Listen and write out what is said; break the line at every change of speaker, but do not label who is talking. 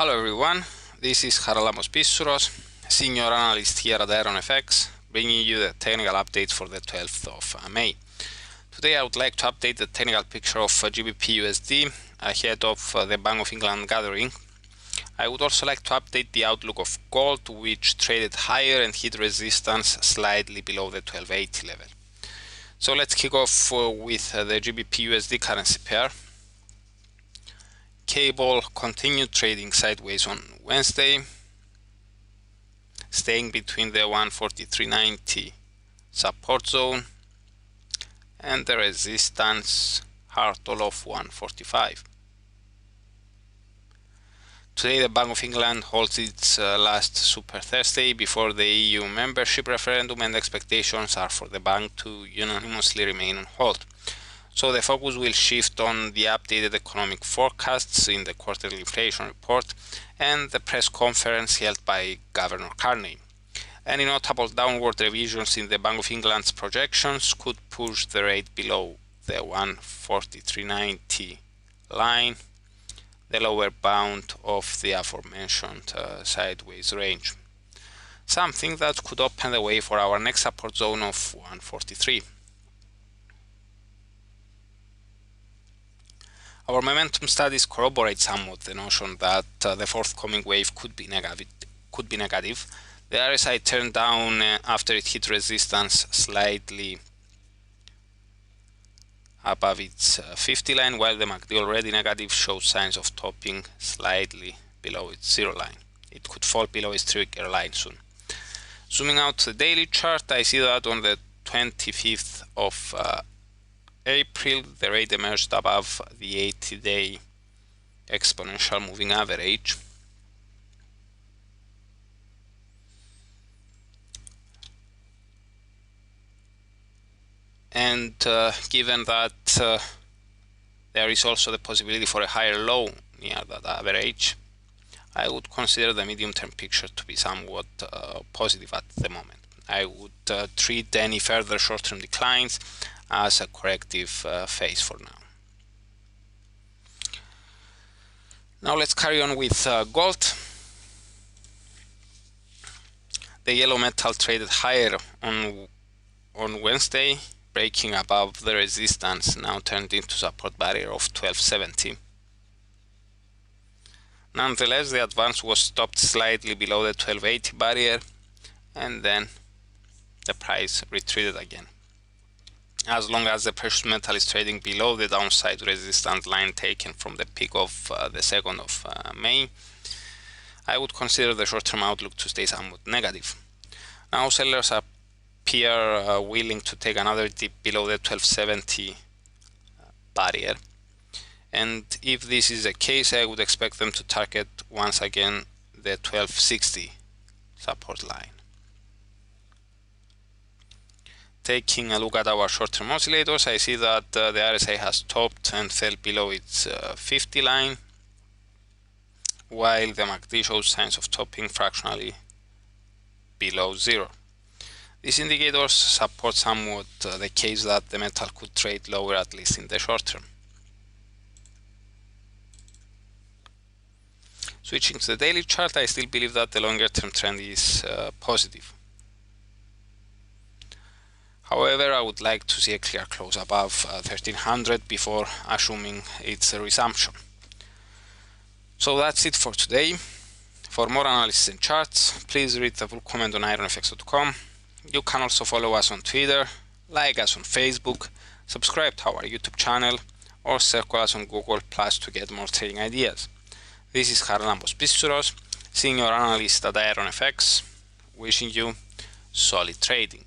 Hello everyone, this is Charalambos Pissouros, Senior Analyst here at IronFX, bringing you the technical update for the 12th of May. Today I would like to update the technical picture of GBP/USD ahead of the Bank of England gathering. I would also like to update the outlook of gold, which traded higher and hit resistance slightly below the 1280 level. So let's kick off with the GBP/USD currency pair. Cable continued trading sideways on Wednesday, staying between the 143.90 support zone and the resistance hurdle of 145. Today the Bank of England holds its last Super Thursday before the EU membership referendum, and expectations are for the bank to unanimously remain on hold. So the focus will shift on the updated economic forecasts in the quarterly inflation report and the press conference held by Governor Carney. Any notable downward revisions in the Bank of England's projections could push the rate below the 143.90 line, the lower bound of the aforementioned sideways range, something that could open the way for our next support zone of 143. Our momentum studies corroborate somewhat the notion that the forthcoming wave could be negative. The RSI turned down after it hit resistance slightly above its 50 line, while the MACD, already negative, shows signs of topping slightly below its 0 line. It could fall below its trigger line soon. Zooming out to the daily chart, I see that on the 25th of April, the rate emerged above the 80-day exponential moving average. And given that there is also the possibility for a higher low near that average, I would consider the medium-term picture to be somewhat positive at the moment. I would treat any further short-term declines as a corrective phase for now. Now let's carry on with gold. The yellow metal traded higher on Wednesday, breaking above the resistance now turned into support barrier of 1270. Nonetheless, the advance was stopped slightly below the 1280 barrier, and then the price retreated again. As long as the precious metal is trading below the downside resistance line taken from the peak of the 2nd of May, I would consider the short-term outlook to stay somewhat negative. Now sellers appear willing to take another dip below the 1270 barrier, and if this is the case, I would expect them to target once again the 1260 support line. Taking a look at our short-term oscillators, I see that the RSI has topped and fell below its 50 line, while the MACD shows signs of topping fractionally below 0. These indicators support somewhat the case that the metal could trade lower, at least in the short term. Switching to the daily chart, I still believe that the longer-term trend is positive. However, I would like to see a clear close above 1300 before assuming its resumption. So that's it for today. For more analysis and charts, please read the full comment on IronFX.com. You can also follow us on Twitter, like us on Facebook, subscribe to our YouTube channel, or circle us on Google Plus to get more trading ideas. This is Charalambos Pissouros, Senior Analyst at IronFX, wishing you solid trading.